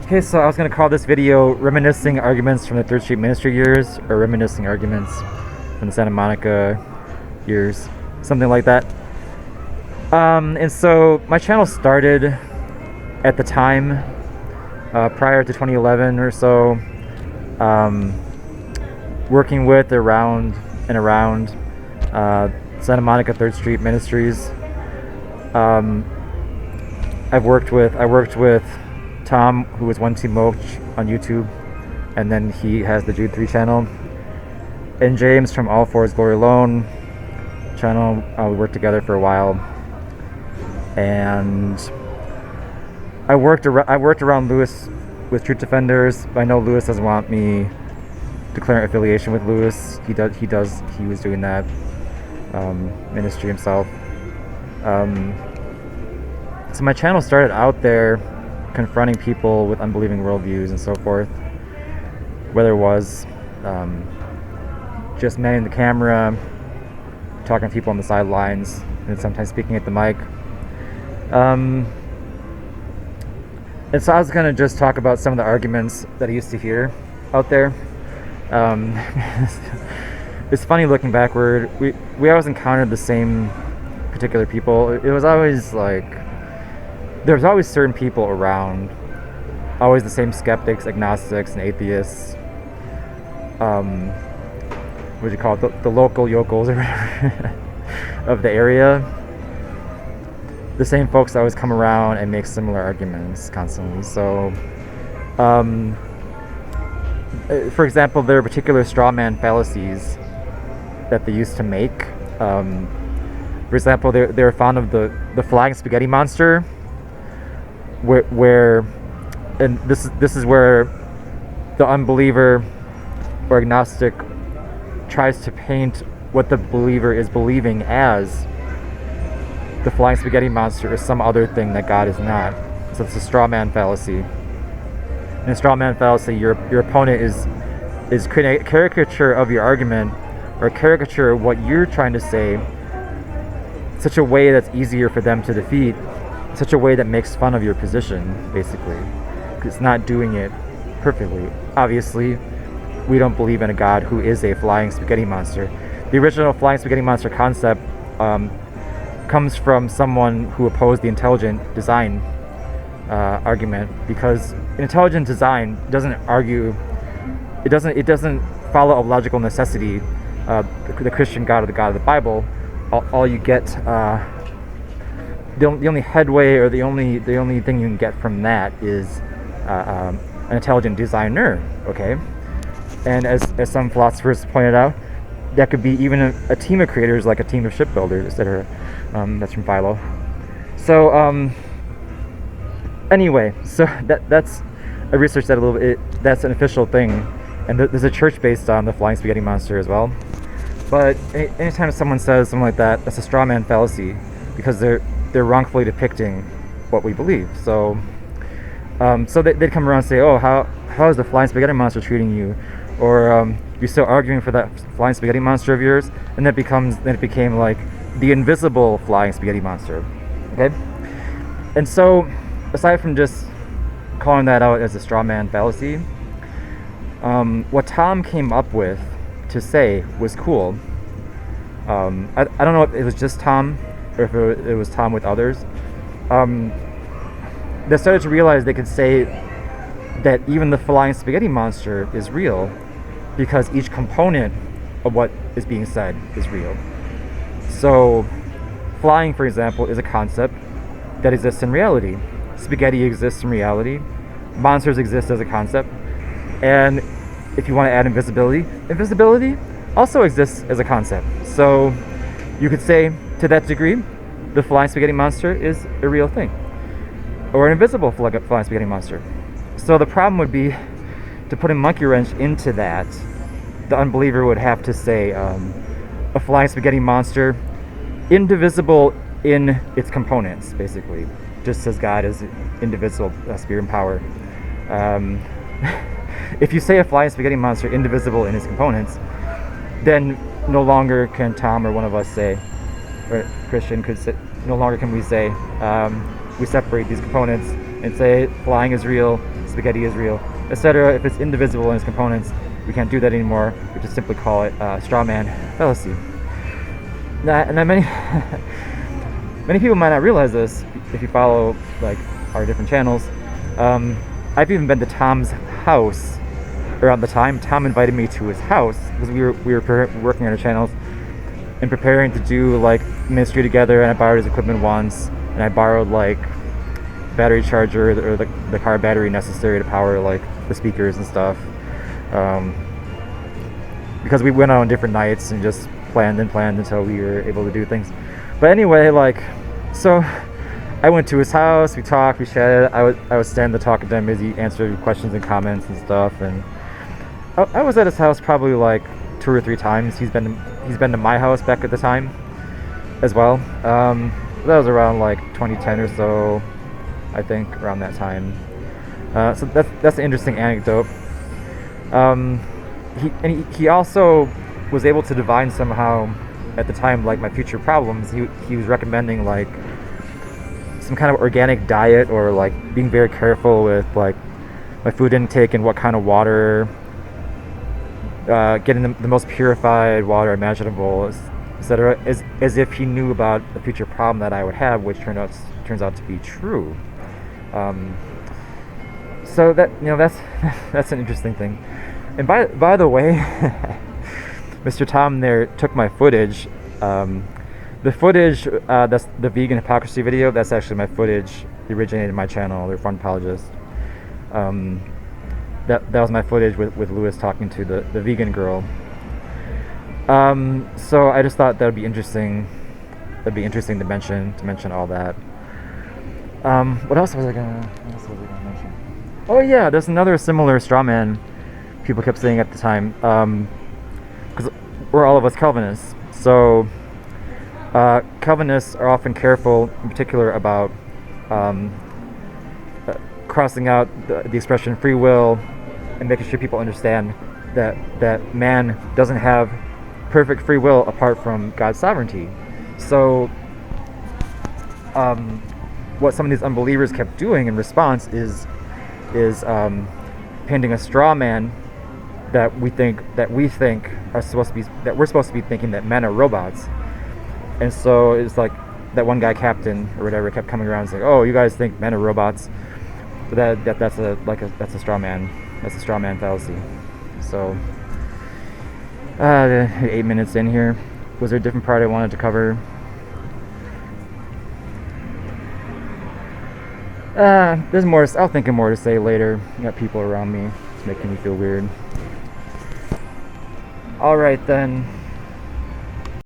Okay, so I was going to call this video Reminiscing Arguments from the 3rd Street Ministry years, or Reminiscing Arguments from the Santa Monica years, something like that. And so my channel started at the time, prior to 2011 or so, working with, around, Santa Monica 3rd Street Ministries. I worked with Tom, who was One Team Moch on YouTube, and then he has the Jude 3 channel, and James from All For His Glory Alone channel. We worked together for a while, and I worked around Lewis with Truth Defenders. I know Lewis doesn't want me declaring affiliation with Lewis. He was doing that ministry himself. So my channel started out there confronting people with unbelieving worldviews and so forth, whether it was just manning the camera, talking to people on the sidelines, and sometimes speaking at the mic. And so I was going to just talk about some of the arguments that I used to hear out there. It's funny looking backward. We always encountered the same particular people. It was always like, there's always certain people around, always the same skeptics, agnostics, and atheists. What do you call it? The local yokels or whatever of the area. The same folks always come around and make similar arguments constantly. So, for example, there are particular straw man fallacies that they used to make. For example, they're fond of the flying spaghetti monster, where and this is where the unbeliever or agnostic tries to paint what the believer is believing as the flying spaghetti monster or some other thing that God is not. So it's a straw man fallacy. In a straw man fallacy, your opponent is creating a caricature of your argument, or a caricature of what you're trying to say, such a way that's easier for them to defeat, such a way that makes fun of your position, basically. It's not doing it perfectly. Obviously, we don't believe in a God who is a flying spaghetti monster. The original flying spaghetti monster concept comes from someone who opposed the intelligent design argument, because an intelligent design doesn't argue, it doesn't follow a logical necessity, the Christian God or the God of the Bible. All you get, the only headway, or the only thing you can get from that is an intelligent designer. Okay, and as some philosophers pointed out, that could be even a team of creators, like a team of shipbuilders, etc. That's from Philo. So anyway, so that's, I researched that a little bit. That's an official thing, and there's a church based on the flying spaghetti monster as well. But anytime someone says something like that, that's a straw man fallacy, because they're wrongfully depicting what we believe. So they'd come around and say, "Oh, how is the flying spaghetti monster treating you?" Or you're still arguing for that flying spaghetti monster of yours, and then it became like the invisible flying spaghetti monster. Okay, and so aside from just calling that out as a straw man fallacy, what Tom came up with to say was cool. I don't know if it was just Tom, or if it was Tom with others. They started to realize they could say that even the flying spaghetti monster is real, because each component of what is being said is real. So flying, for example, is a concept that exists in reality. Spaghetti exists in reality. Monsters exist as a concept. And if you want to add invisibility also exists as a concept. So you could say, to that degree, the flying spaghetti monster is a real thing, or an invisible flying spaghetti monster. So the problem would be to put a monkey wrench into that. The unbeliever would have to say a flying spaghetti monster, indivisible in its components, basically, just as God is indivisible, spirit and power. If you say a flying spaghetti monster indivisible in its components, then no longer can Tom or one of us say, or Christian could say, no longer can we say, we separate these components and say flying is real, spaghetti is real, etc. If it's indivisible in its components, we can't do that anymore. We just simply call it straw man fallacy. Now, many many people might not realize this if you follow like our different channels. I've even been to Tom's house around the time Tom invited me to his house because we were working on our channels and preparing to do like ministry together, and I borrowed his equipment once, and I borrowed like battery charger or the car battery necessary to power like the speakers and stuff, because we went out on different nights and just planned until we were able to do things. But anyway, like, so I went to his house, we talked, we chatted. I would stand there talking to him as he answered questions and comments and stuff, and I was at his house probably like 2 or 3 times. He's been to my house back at the time as well. That was around like 2010 or so, I think, around that time. So that's an interesting anecdote. He also was able to divine somehow at the time like my future problems. He was recommending like some kind of organic diet, or like being very careful with like my food intake and what kind of water, getting the most purified water imaginable, etc. As if he knew about the future problem that I would have, which turns out to be true. So that, you know, that's an interesting thing. And by the way, Mr. Tom there took my footage. The footage, that's the vegan hypocrisy video. That's actually my footage. It originated my channel. They're fun apologists. That was my footage with Lewis talking to the vegan girl. So I just thought that would be interesting. That'd be interesting to mention all that. What else was I gonna mention? Oh yeah, there's another similar straw man people kept saying at the time. Because we're all of us Calvinists. So Calvinists are often careful, in particular, about crossing out the expression free will and making sure people understand that man doesn't have perfect free will apart from God's sovereignty. So what some of these unbelievers kept doing in response is painting a straw man that we think we're supposed to be thinking that men are robots. And so it's like that one guy, captain or whatever, kept coming around and saying, "Oh, you guys think men are robots?" But that's a straw man. That's a straw man fallacy. So 8 minutes in here. Was there a different part I wanted to cover? There's more. I'll think of more to say later. I got people around me. It's making me feel weird. All right then.